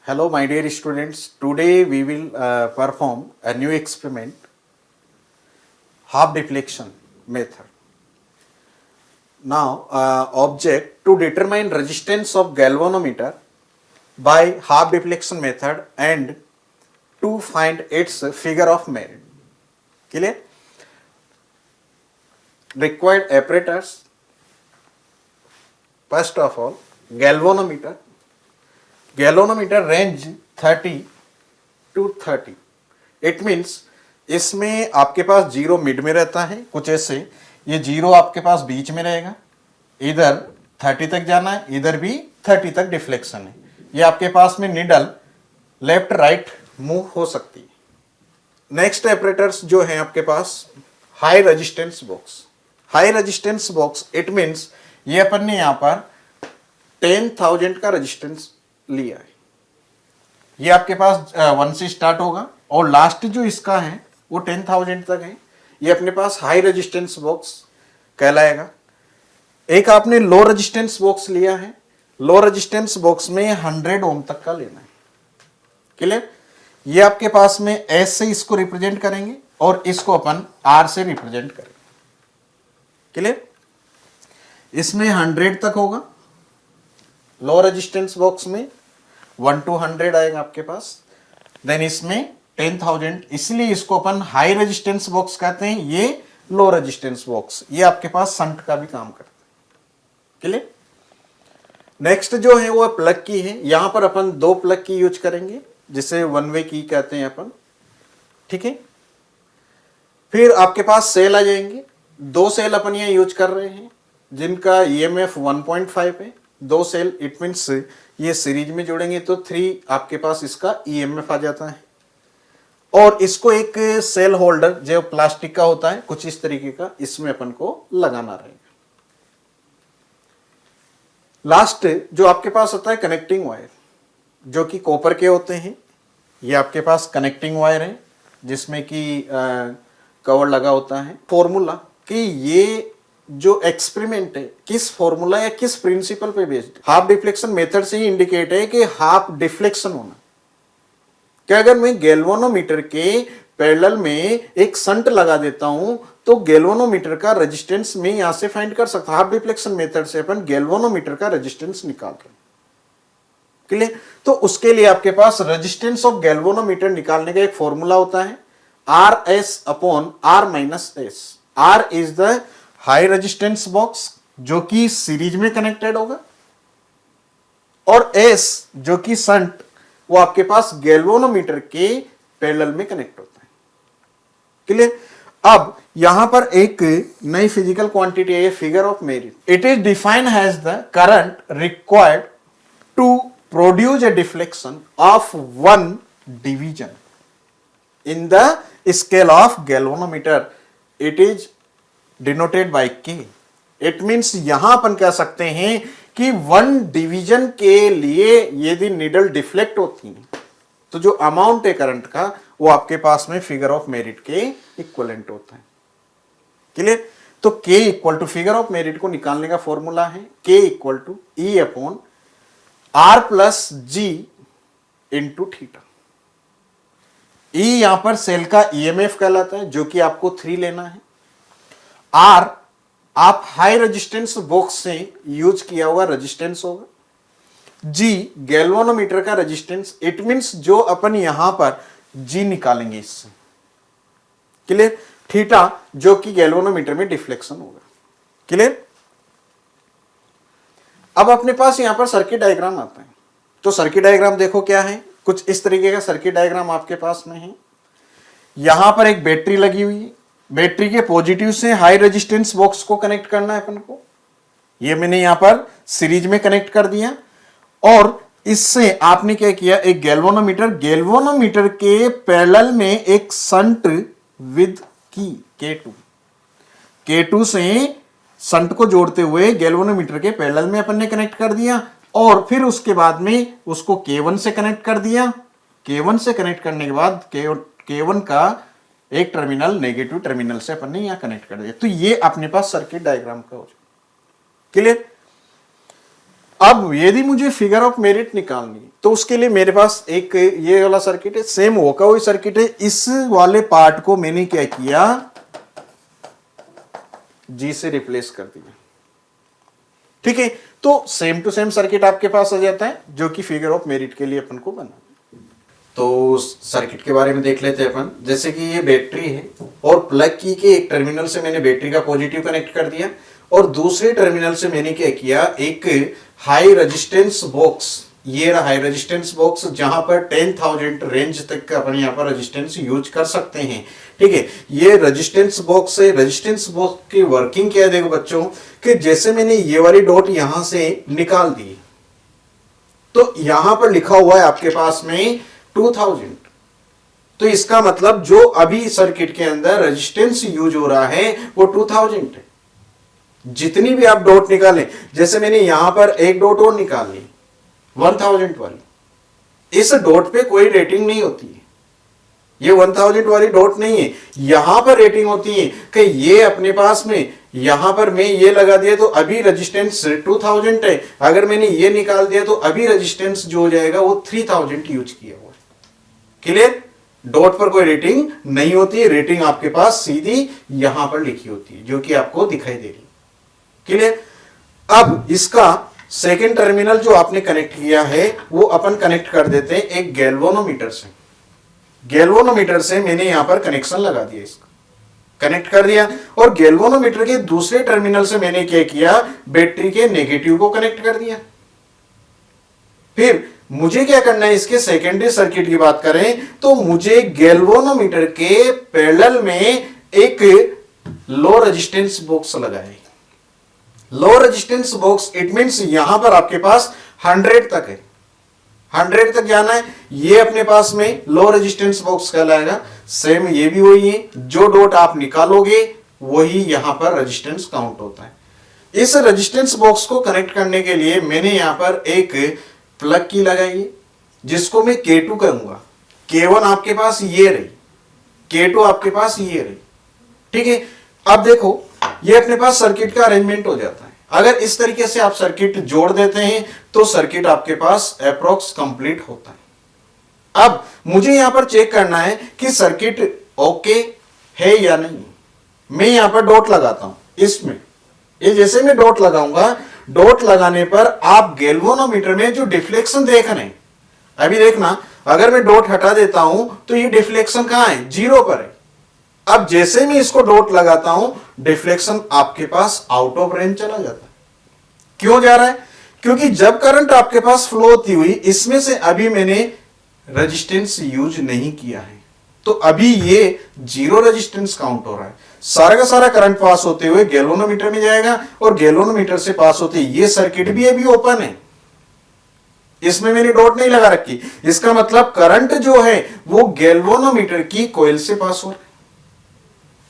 Hello, my dear students. Today we will perform a new experiment, half deflection method. Now, object to determine resistance of galvanometer by half deflection method and to find its figure of merit. Clear? Required apparatus. First of all, galvanometer. Galvanometer range 30 to 30. It means इसमें आपके पास zero mid में रहता है, कुछ ऐसे ये zero आपके पास बीच में रहेगा, इधर 30 तक जाना है, इधर भी 30 तक डिफ्लेक्शन है. ये आपके पास में निडल लेफ्ट राइट मूव हो सकती है. नेक्स्ट ऑपरेटर्स जो है आपके पास high resistance box. High resistance box it means ये अपन ने यहां पर 10,000 का रेजिस्टेंस लिया है. ये आपके पास 1 से स्टार्ट होगा और लास्ट जो इसका है वो 10,000 तक है. ये अपने पास हाई रेजिस्टेंस बॉक्स कहलाएगा. एक आपने लो रेजिस्टेंस बॉक्स लिया है. लो रेजिस्टेंस बॉक्स में 100 ओम तक का लेना है. क्लियर? ये आपके पास में एस से इसको रिप्रेजेंट करेंगे और इसको अपन आर से रिप्रेजेंट करेंगे. क्लियर? इसमें 100 तक होगा. लो रेजिस्टेंस बॉक्स में 1 to 100 आएगा आपके पास. देन इसमें 10,000, इसलिए इसको अपन हाई रेजिस्टेंस बॉक्स कहते हैं. ये लो रेजिस्टेंस बॉक्स, ये आपके पास संट का भी काम करता है. क्लियर? नेक्स्ट जो है वो प्लग की है. यहां पर अपन 2 प्लग की यूज करेंगे जिसे वन वे की कहते हैं अपन. ठीक है. फिर आपके पास सेल आ जाएंगे. 2 सेल अपन यहां यूज कर रहे हैं जिनका ईएमएफ 1.5 है. 2 सेल इट मीन्स ये सीरीज में जोड़ेंगे तो 3 आपके पास इसका ईएमएफ आ जाता है. और इसको एक सेल होल्डर जो प्लास्टिक का होता है कुछ इस तरीके का, इसमें अपन को लगाना रहेगा. लास्ट जो आपके पास होता है कनेक्टिंग वायर, जो कि कॉपर के होते हैं. ये आपके पास कनेक्टिंग वायर है जिसमें कि कवर लगा होता है. फॉर्मूला कि ये जो एक्सपेरिमेंट है किस फॉर्मूला या किस प्रिंसिपल पे बेस्ड, हाफ डिफ्लेक्शन मेथड से ही इंडिकेट है कि हाफ डिफ्लेक्शन होना. क्या अगर मैं गैल्वेनोमीटर के पैरेलल में एक संट लगा देता हूं तो गैल्वेनोमीटर का रेजिस्टेंस मैं यहां से फाइंड कर सकता. हाफ डिफ्लेक्शन मेथड से अपन गैल्वेनोमीटर का रेजिस्टेंस निकाल रहे हैं. क्लियर? तो उसके लिए आपके पास रेजिस्टेंस ऑफ गैल्वेनोमीटर निकालने का एक फॉर्मूला होता है R S upon R minus S. R is the high resistance box जो कि सीरीज में कनेक्टेड होगा और एस जो कि संट वो आपके पास गैल्वेनोमीटर के पैरेलल में कनेक्ट होता है. क्लियर? अब यहां पर एक नई फिजिकल क्वांटिटी है, figure of merit. It is defined as the current required to produce a deflection of 1 division in the scale of galvanometer. It is denoted by K. It means यहां अपन कह सकते हैं कि 1 डिवीजन के लिए यदि नीडल डिफ्लेक्ट होती है तो जो अमाउंट है करंट का वो आपके पास में फिगर ऑफ मेरिट के इक्विवेलेंट होता है. क्लियर? तो K equal to figure of merit को निकालने का फॉर्मूला है K equal to E upon R plus G into theta. E यहां पर सेल का ईएमएफ कहलाता है जो कि आपको 3 लेना है. आर आप हाई रेजिस्टेंस बॉक्स से यूज किया हुआ रेजिस्टेंस होगा. जी गैल्वेनोमीटर का रेजिस्टेंस. इट मींस जो अपन यहां पर जी निकालेंगे इससे. क्लियर? थीटा जो कि गैल्वेनोमीटर में डिफ्लेक्शन होगा. क्लियर? अब अपने पास यहां पर सर्किट डायग्राम आता है. तो सर्किट डायग्राम देखो क्या है. कुछ इस तरीके का सर्किट डायग्राम आपके पास में है. यहां पर एक बैटरी लगी हुई है. बैटरी के पॉजिटिव से हाई रेजिस्टेंस बॉक्स को कनेक्ट करना है अपन को. ये मैंने यहां पर सीरीज में कनेक्ट कर दिया और इससे आपने क्या किया, एक गैल्वेनोमीटर के पैरेलल में एक संट विद की K2 से संट को जोड़ते हुए गैल्वेनोमीटर के पैरेलल में अपन ने कनेक्ट कर दिया और फिर उसके बाद में उसको K1 से कनेक्ट कर दिया. K1 से कनेक्ट करने के बाद K1 का एक टर्मिनल नेगेटिव टर्मिनल से अपन ने यहां कनेक्ट कर दिया. तो ये अपने पास सर्किट डायग्राम का हो जाए. क्लियर? अब यदि मुझे फिगर ऑफ मेरिट निकालनी है तो उसके लिए मेरे पास एक ये वाला सर्किट है, सेम होगा वही सर्किट है। इस वाले पार्ट को मैंने क्या किया, जी से रिप्लेस कर दिया। ठीक है, तो सेम टू सेम सर्किट आपके पास आ जाता है जो कि फिगर ऑफ मेरिट के लिए अपन को बना। तो सर्किट के बारे में देख लेते हैं अपन। जैसे कि ये बैटरी है और प्लग की के एक टर्मिनल से मैंने बैटरी का पॉजिटिव कनेक्ट कर दिया और दूसरे टर्मिनल से मैंने क्या किया, एक हाई रेजिस्टेंस बॉक्स, ये रहा हाई रेजिस्टेंस बॉक्स जहां पर 10,000 रेंज तक का अपन यहाँ पर रेजिस्टेंस यूज कर सकते हैं। ठीक है, ये रेजिस्टेंस बॉक्स है। रेजिस्टेंस बॉक्स की वर्किंग क्या है देखो बच्चों, कि जैसे मैंने ये वाली डॉट यहां से निकाल दी तो यहां पर लिखा हुआ है आपके पास में 2000। तो इसका मतलब जो अभी सर्किट के अंदर रेजिस्टेंस यूज हो रहा है वो 2000 है। जितनी भी आप डॉट निकालें, जैसे मैंने यहां पर एक डॉट और निकाल ली 1000 वाली, इस डॉट पे कोई रेटिंग नहीं होती है, ये 1000 वाली डॉट नहीं है। यहां पर रेटिंग होती है कि ये अपने पास में यहां पर मैं ये लगा दिया तो अभी रेजिस्टेंस 2000 है, अगर मैंने ये निकाल दिया तो अभी रेजिस्टेंस जो हो जाएगा वो 3000 यूज किया हुआ है। क्लियर? डॉट पर कोई रेटिंग नहीं होती है, रेटिंग आपके पास सीधी यहां पर लिखी होती है जो कि आपको दिखाई दे रही है। क्लियर? अब इसका सेकेंड टर्मिनल जो आपने कनेक्ट किया है वो अपन कनेक्ट कर देते हैं एक गैल्वेनोमीटर से। गैल्वेनोमीटर से मैंने यहां पर कनेक्शन लगा दिया, इसका कनेक्ट कर दिया और गैल्वेनोमीटर के दूसरे टर्मिनल से मैंने क्या किया, बैटरी के नेगेटिव को कनेक्ट कर दिया। फिर मुझे क्या करना है, इसके सेकेंडरी सर्किट की बात करें तो मुझे गैल्वेनोमीटर के पैरेलल में एक लो रेजिस्टेंस बॉक्स लगाए। Low resistance box it means यहां पर आपके पास 100 तक है, 100 तक जाना है, ये अपने पास में लो रेजिस्टेंस बॉक्स कहलाएगा। सेम ये भी वही है, जो डॉट आप निकालोगे वही यहां पर रेजिस्टेंस काउंट होता है। इस रेजिस्टेंस बॉक्स को कनेक्ट करने के लिए मैंने यहां पर एक प्लग की लगाई है जिसको मैं K2 कहूंगा। K1 आपके पास ये रही, K2 आपके पास ये रही। ठीक है, अब देखो ये अपने पास सर्किट का अरेंजमेंट हो जाता है। अगर इस तरीके से आप सर्किट जोड़ देते हैं तो सर्किट आपके पास अप्रोक्स कंप्लीट होता है। अब मुझे यहां पर चेक करना है कि सर्किट ओके है या नहीं। मैं यहां पर डॉट लगाता हूं इसमें, ये जैसे मैं डॉट लगाऊंगा, डॉट लगाने पर आप गैल्वेनोमीटर में जो डिफ्लेक्शन देख रहे हैं, अभी देखना अगर मैं डॉट हटा देता हूं तो ये डिफ्लेक्शन कहां है, 0 पर है। अब जैसे मैं इसको डॉट लगाता हूं डिफ्लेक्शन आपके पास आउट ऑफ रेंज चला जाता है। क्यों जा रहा है? क्योंकि जब करंट आपके पास फ्लो होती हुई इसमें से अभी मैंने रेजिस्टेंस यूज नहीं किया है तो अभी ये 0 रेजिस्टेंस काउंट हो रहा है। सारा का सारा करंट पास होते हुए गैल्वेनोमीटर में जाएगा और गैल्वेनोमीटर से पास होते ये सर्किट भी अभी ओपन है, इसमें मैंने डॉट नहीं लगा रखी। इसका मतलब करंट जो है वो गैल्वेनोमीटर की कॉइल से पास हो रहा है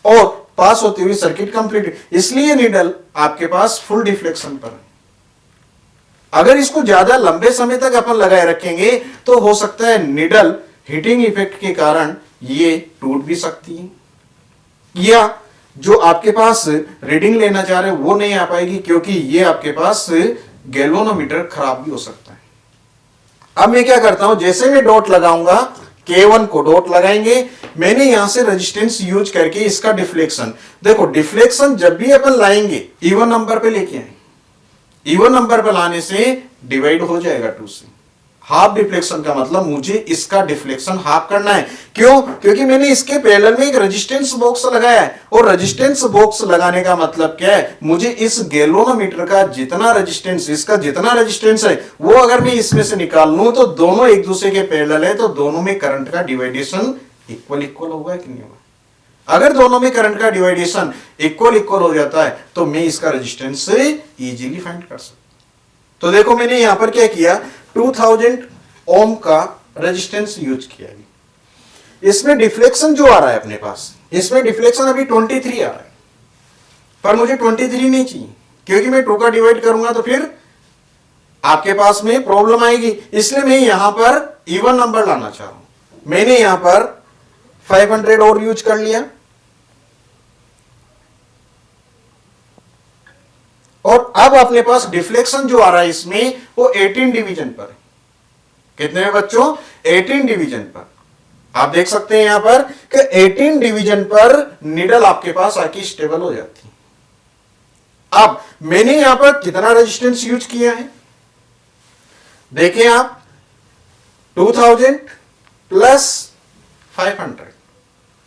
और पास होती हुई सर्किट कंप्लीट, इसलिए नीडल आपके पास फुल डिफ्लेक्शन पर है। अगर इसको ज्यादा लंबे समय तक अपन लगाए रखेंगे तो हो सकता है नीडल हीटिंग इफेक्ट के कारण ये टूट भी सकती है या जो आपके पास रीडिंग लेना चाह रहे हैं वो नहीं आ पाएगी क्योंकि ये आपके पास गैल्वेनोमीटर खराब भी हो सकता है। अब मैं क्या करता हूं, जैसे मैं डॉट लगाऊंगा K1 को डॉट लगाएंगे, मैंने यहां से रेजिस्टेंस यूज करके इसका डिफ्लेक्शन देखो, डिफ्लेक्शन जब भी अपन लाएंगे इवन नंबर पे लेके आए, इवन नंबर पे लाने से डिवाइड हो जाएगा 2 से। हाफ डिफ्लेक्शन का मतलब मुझे इसका डिफ्लेक्शन हाफ करना है। क्यों? क्योंकि मैंने इसके पैरेलल में एक रेजिस्टेंस बॉक्स लगाया है और रेजिस्टेंस बॉक्स लगाने का मतलब क्या है, मुझे इस गैल्वेनोमीटर का जितना रेजिस्टेंस, इसका जितना रेजिस्टेंस है वो अगर मैं इसमें से निकाल लूं तो दोनों एक दूसरे के पैरेलल है तो दोनों में करंट का डिवाइडेशन इक्वल होगा कि नहीं होगा। अगर दोनों में करंट का डिवाइडेशन इक्वल हो जाता है तो मैं इसका रेजिस्टेंस इजीली फाइंड कर सकता हूं। तो देखो मैंने यहां पर क्या किया, 2000 ओम का रेजिस्टेंस यूज किया। इसमें डिफ्लेक्शन जो आ रहा है अपने पास, इसमें डिफ्लेक्शन अभी 23 आ रहा है पर मुझे 23 नहीं चाहिए क्योंकि मैं 2 का डिवाइड करूंगा तो फिर आपके पास में प्रॉब्लम आएगी। इसलिए मैं यहां पर इवन नंबर लाना चाह रहा हूं। मैंने यहां पर 500 और यूज कर लिया और अब अपने पास डिफ्लेक्शन जो आ रहा है इसमें वो 18 डिवीजन पर है। कितने में बच्चों? 18 डिवीजन पर। आप देख सकते हैं यहां पर कि 18 डिवीजन पर निडल आपके पास आके स्टेबल हो जाती है। अब मैंने यहां पर कितना रेजिस्टेंस यूज किया है देखिए आप, 2000 प्लस 500,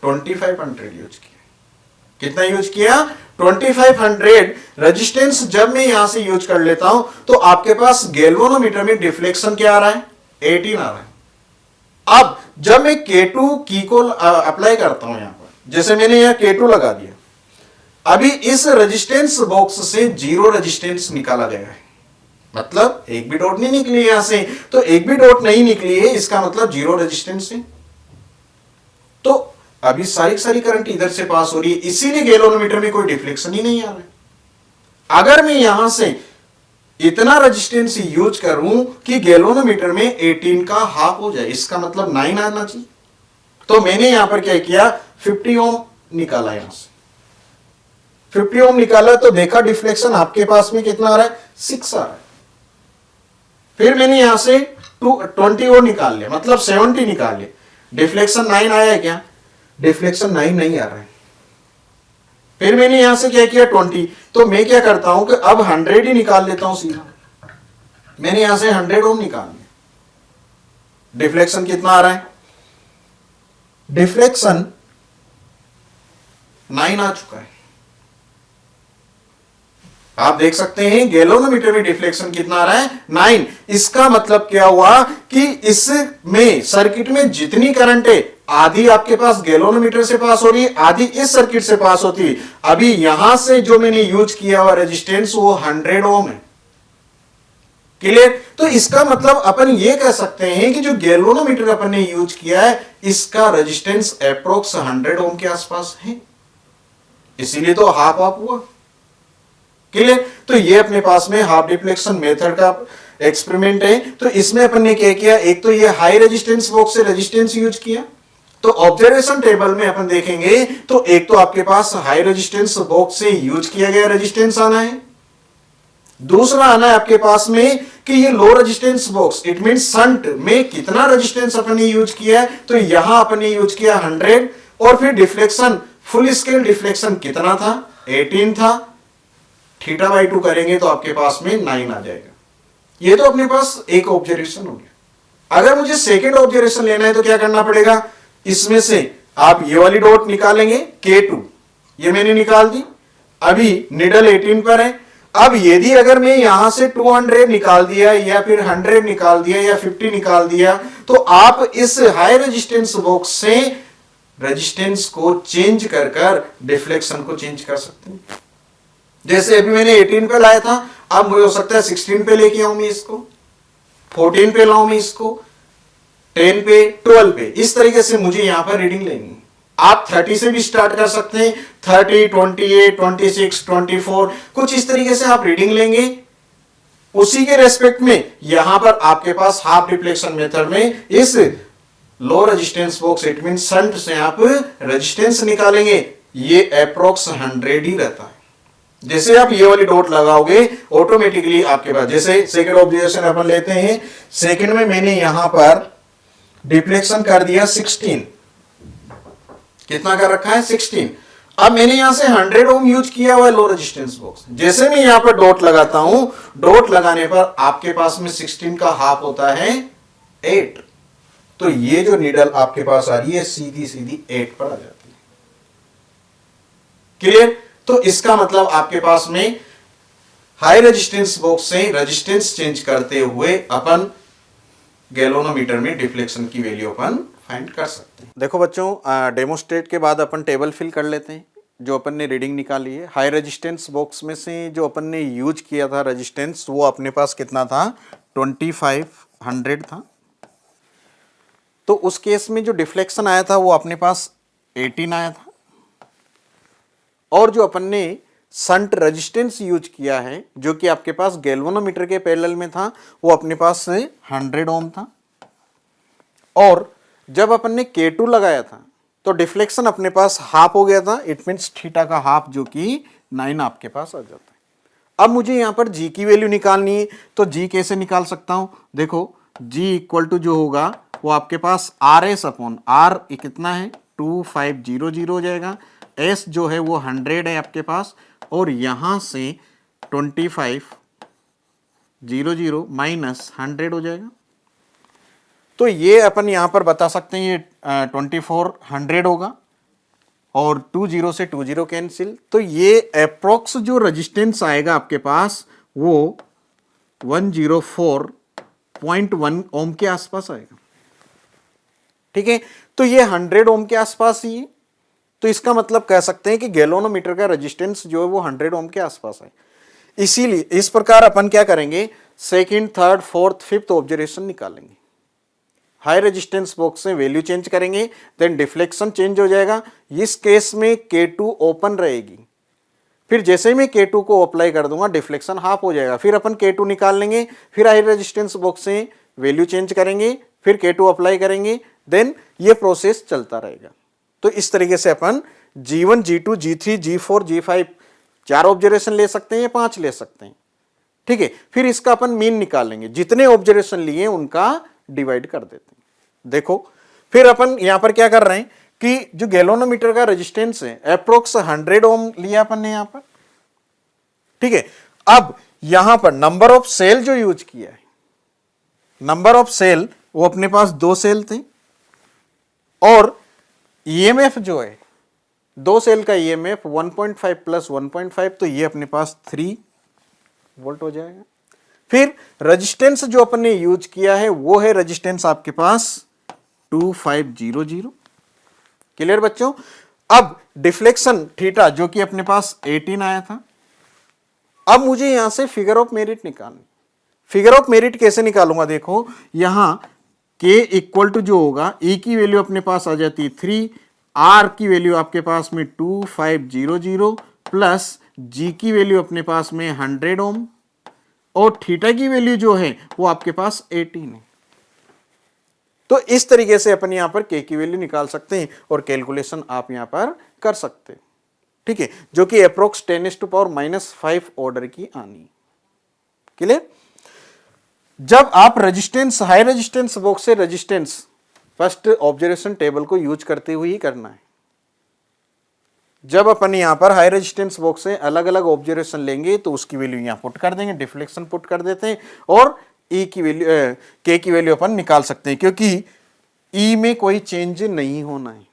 2500 यूज किया। कितना यूज किया? 2500 रेजिस्टेंस जब मैं यहां से यूज कर लेता हूं तो आपके पास गैल्वेनोमीटर में डिफ्लेक्शन क्या आ रहा है? 18 आ रहा है। अब जब मैं K2 की को अप्लाई करता हूं यहां पर, जैसे मैंने यहां K2 लगा दिया, अभी इस रेजिस्टेंस बॉक्स से 0 रेजिस्टेंस निकाला गया है, मतलब एक भी डॉट नहीं निकली यहां से, तो एक भी डॉट नहीं निकली है इसका मतलब 0 रेजिस्टेंस है। तो अभी सारी करंट इधर से पास हो रही है, इसीलिए गैल्वेनोमीटर में कोई डिफ्लेक्शन ही नहीं आ रहा है। अगर मैं यहां से इतना रेजिस्टेंस यूज करूं कि गैल्वेनोमीटर में 18 का हाफ हो जाए, इसका मतलब 9 आना चाहिए, तो मैंने यहां पर क्या किया? 50 ओम निकाला। यहां से 50 ओम निकाला तो देखा डिफ्लेक्शन आपके पास में कितना आ रहा है? 6 आ रहा है। फिर मैंने यहां से 20 और निकाल लिया, मतलब 70 निकाल लिया। डिफ्लेक्शन 9 आया है क्या? डिफ्लेक्शन 9 नहीं आ रहा है। फिर मैंने यहां से क्या किया? 20। तो मैं क्या करता हूं कि अब 100 ही निकाल लेता हूं सीधा। मैंने यहां से 100 ओम निकाल लिया। डिफ्लेक्शन कितना आ रहा है? डिफ्लेक्शन 9 आ चुका है। आप देख सकते हैं गैल्वेनोमीटर में डिफ्लेक्शन कितना आ रहा है? 9। इसका मतलब क्या हुआ कि इसमें सर्किट में जितनी करंट है आधी आपके पास गैल्वेनोमीटर से पास हो रही है, आधी इस सर्किट से पास होती है। अभी यहां से जो मैंने यूज किया हुआ रेजिस्टेंस वो 100 ओम है। क्लियर? तो इसका मतलब अपन ये कह सकते हैं कि जो गैल्वेनोमीटर अपन ने यूज किया है इसका रेजिस्टेंस अप्रोक्स 100 ओम के आसपास है, इसीलिए तो हाफ हाफ हुआ। क्लियर? तो ये अपने पास में हाफ डिफ्लेक्शन मेथड का एक्सपेरिमेंट है। तो इसमें अपन ने क्या किया? एक तो ये हाई रेजिस्टेंस बॉक्स से रेजिस्टेंस यूज किया, तो ऑब्जर्वेशन टेबल में अपन देखेंगे तो एक तो आपके पास हाई रेजिस्टेंस बॉक्स से यूज किया गया रेजिस्टेंस आना है, दूसरा आना है आपके पास में कि ये low resistance box, it mean shunt में कितना रेजिस्टेंस अपन ने यूज किया है, तो यहां अपन ने यूज किया 100, और फिर डिफ्लेक्शन, फुल स्केल डिफ्लेक्शन कितना था? 18 था। θ/2 करेंगे तो आपके पास में 9 आ जाएगा। ये तो अपने पास एक ऑब्जर्वेशन हो गया। अगर मुझे सेकेंड ऑब्जर्वेशन लेना है तो क्या करना पड़ेगा? इसमें से आप ये वाली डॉट निकालेंगे K2, ये मैंने निकाल दी। अभी निडल 18 पर है। अब यदि अगर मैं यहां से 200 निकाल दिया या फिर 100 निकाल दिया या 50 निकाल दिया तो आप इस हाई रेजिस्टेंस बॉक्स से रेजिस्टेंस को चेंज कर डिफ्लेक्शन को चेंज कर सकते हैं। जैसे अभी मैंने 18 पे लाया था, अब मुझे हो सकता है 16 पे लेके आऊं मैं इसको, 14 पे लाऊं मैं इसको, 10 पे, 12 पे, इस तरीके से मुझे यहां पर रीडिंग लेनी है। आप 30 से भी स्टार्ट कर सकते हैं, 30, 28, 26, 24, कुछ इस तरीके से आप रीडिंग लेंगे। उसी के रेस्पेक्ट में यहां पर आपके पास हाफ डिफ्लेक्शन मेथड में इस low resistance box, it mean shunt से आप रेजिस्टेंस निकालेंगे, ये अप्रोक्स 100 ही रहता है। जैसे आप ये वाली डॉट लगाओगे ऑटोमेटिकली आपके पास, जैसे सेकंड ऑब्जर्वेशन अपन लेते हैं, सेकंड में मैंने यहां पर डिफ्लेक्शन कर दिया 16, कितना कर रखा है? 16। अब मैंने यहां से 100 ओम यूज किया हुआ है लो रेजिस्टेंस बॉक्स। जैसे मैं यहां पर डॉट लगाता हूं, डॉट लगाने पर आपके पास में 16 का हाफ होता है 8, तो ये जो नीडल आपके पास आ रही है सीधी सीधी 8 पर आ जाती है। क्लियर? तो इसका मतलब आपके पास में हाई रेजिस्टेंस बॉक्स से रेजिस्टेंस चेंज करते हुए अपन गैल्वेनोमीटर में डिफ्लेक्शन की वैल्यू अपन फाइंड कर सकते हैं। देखो बच्चों, डेमोस्ट्रेट के बाद अपन टेबल फिल कर लेते हैं। जो अपन ने रीडिंग निकाली है हाई रेजिस्टेंस बॉक्स में से, जो अपन ने यूज किया था रेजिस्टेंस, वो अपने पास कितना था? 2500 था। तो उस केस में जो डिफ्लेक्शन आया था वो अपने पास 18 आया था, और जो अपन ने शंट रेजिस्टेंस यूज किया है जो कि आपके पास गैल्वेनोमीटर के पैरेलल में था, वो अपने पास 100 ओम था। और जब अपन ने K2 लगाया था तो डिफ्लेक्शन अपने पास हाफ हो गया था, इट मीन्स थीटा का हाफ, जो कि 9 आपके पास आ जाता है। अब मुझे यहां पर जी की वैल्यू निकालनी है, तो जी कैसे निकाल सकता हूं? देखो जी इक्वल टू जो होगा वो आपके पास आर एस अपॉन आर कितना है 2500 हो जाएगा, एस जो है वो 100 है आपके पास, और यहां से 2500 माइनस 100 हो जाएगा। तो ये अपन यहां पर बता सकते हैं ये 2400 होगा, और 20 से 20 कैंसिल, तो ये अप्रोक्स जो रेजिस्टेंस आएगा आपके पास वो 104.1 ओम के आसपास आएगा। ठीक है, तो ये 100 ओम के आसपास ही है, तो इसका मतलब कह सकते हैं कि गैल्वेनोमीटर का रेजिस्टेंस जो है वो 100 ओम के आसपास है। इसीलिए इस प्रकार अपन क्या करेंगे, second, third, fourth, fifth observation निकालेंगे। हाई रेजिस्टेंस बॉक्स से वैल्यू चेंज करेंगे, देन डिफ्लेक्शन चेंज हो जाएगा। इस केस में K2 ओपन रहेगी, फिर जैसे ही मैं K2 को अप्लाई कर दूंगा डिफ्लेक्शन हाफ हो जाएगा, फिर अपन K2 निकाल लेंगे, फिर हाई रेजिस्टेंस बॉक्स से वैल्यू चेंज करेंगे, फिर K2 अप्लाई करेंगे, देन ये प्रोसेस चलता रहेगा। तो इस तरीके से अपन G1, G2, G3, G4, G5 4 observation ले सकते हैं या 5 ले सकते हैं। ठीक है, फिर इसका अपन मीन निकाल लेंगे, जितने ऑब्जर्वेशन लिए उनका डिवाइड कर देते हैं। देखो फिर अपन यहां पर क्या कर रहे हैं कि जो गैल्वेनोमीटर का रेजिस्टेंस है अप्रोक्स 100 ओम लिया अपन ने यहां पर। ठीक है, अब यहां पर नंबर ऑफ सेल जो यूज किया है, नंबर ऑफ सेल वो अपने पास 2 सेल थे, और ईएमएफ जो है 2 सेल का ईएमएफ 1.5 प्लस 1.5, तो ये अपने पास 3 वोल्ट हो जाएगा। फिर रेजिस्टेंस जो अपन ने यूज किया है वो है रेजिस्टेंस आपके पास 2500। क्लियर बच्चों? अब डिफ्लेक्शन थीटा जो कि अपने पास 18 आया था, अब मुझे यहां से फिगर ऑफ मेरिट निकालनी। फिगर ऑफ मेरिट कैसे निकालूंगा? देखो यहां K इक्वल टू जो होगा, E की वैल्यू अपने पास आ जाती है 3, R की वैल्यू आपके पास में 2500 प्लस G की वैल्यू अपने पास में 100 ओम, और थीटा की वैल्यू जो है वो आपके पास 18 है। तो इस तरीके से अपन यहां पर K की वैल्यू निकाल सकते हैं और कैलकुलेशन आप यहां पर कर सकते हैं। ठीक है, जो कि अप्रोक्स 10⁻⁻5 ऑर्डर की आनी। क्लियर? जब आप रेजिस्टेंस, हाई रेजिस्टेंस बॉक्स से रेजिस्टेंस फर्स्ट ऑब्जर्वेशन टेबल को यूज करते हुए ही करना है। जब अपन यहां पर हाई रेजिस्टेंस बॉक्स से अलग अलग ऑब्जर्वेशन लेंगे तो उसकी वैल्यू यहां पुट कर देंगे, डिफ्लेक्शन पुट कर देते हैं, और E की वैल्यू K की वैल्यू अपन निकाल सकते हैं, क्योंकि E में कोई चेंज नहीं होना है।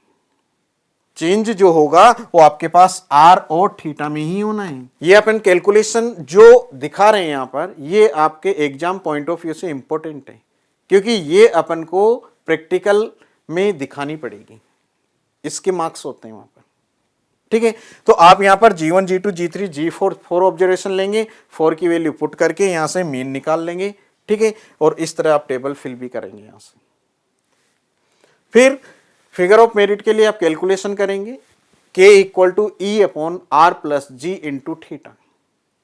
चेंज जो होगा वो आपके पास R और थीटा में ही होना है। ये अपन कैलकुलेशन जो दिखा रहे हैं यहां पर, ये आपके एग्जाम पॉइंट ऑफ व्यू से इंपॉर्टेंट है, क्योंकि ये अपन को प्रैक्टिकल में दिखानी पड़ेगी, इसके मार्क्स होते हैं वहां पर। ठीक है, तो आप यहां पर G1, G2, G3, G4 4 observation लेंगे, 4 की वैल्यू पुट करके यहां से मीन निकाल लेंगे। ठीक है, और इस तरह आप टेबल फिल भी करेंगे यहां से। फिर फिगर ऑफ मेरिट के लिए आप कैलकुलेशन करेंगे, K equal to E upon R plus G into theta.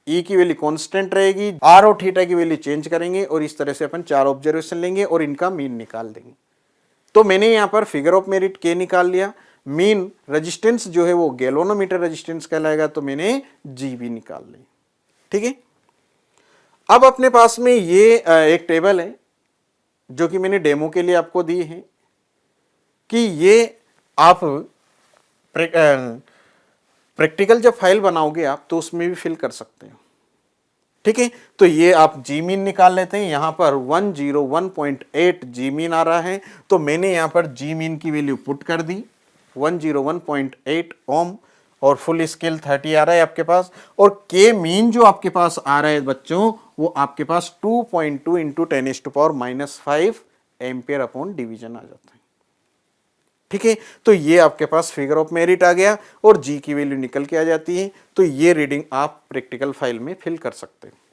E की वैल्यू कांस्टेंट रहेगी, R और थीटा की वैल्यू चेंज करेंगे, और इस तरह से अपन 4 ऑब्जर्वेशन लेंगे और इनका मीन निकाल देंगे। तो मैंने यहां पर फिगर ऑफ मेरिट K निकाल लिया, मीन रेजिस्टेंस जो है वो गैल्वेनोमीटर रेजिस्टेंस कहलाएगा, तो मैंने G भी निकाल ली। ठीक है, अब अपने पास में ये एक टेबल है जो कि मैंने डेमो के लिए आपको दी है, कि ये आप प्रैक्टिकल जब फाइल बनाओगे आप तो उसमें भी फिल कर सकते हो। ठीक है, तो ये आप जी मीन निकाल लेते हैं, यहां पर 101.8 जी मीन आ रहा है, तो मैंने यहां पर जी मीन की वैल्यू पुट कर दी 101.8 ओम, और फुल स्केल 30 आ रहा है आपके पास, और के मीन जो आपके पास आ रहा है बच्चों वो आपके पास 2.2 इंटू 10⁻⁵ एम्पियर अपॉन डिवीजन आ जाता है। ठीक है, तो ये आपके पास फिगर ऑफ मेरिट आ गया, और जी की वैल्यू निकल के आ जाती है। तो ये रीडिंग आप प्रैक्टिकल फाइल में फिल कर सकते हैं।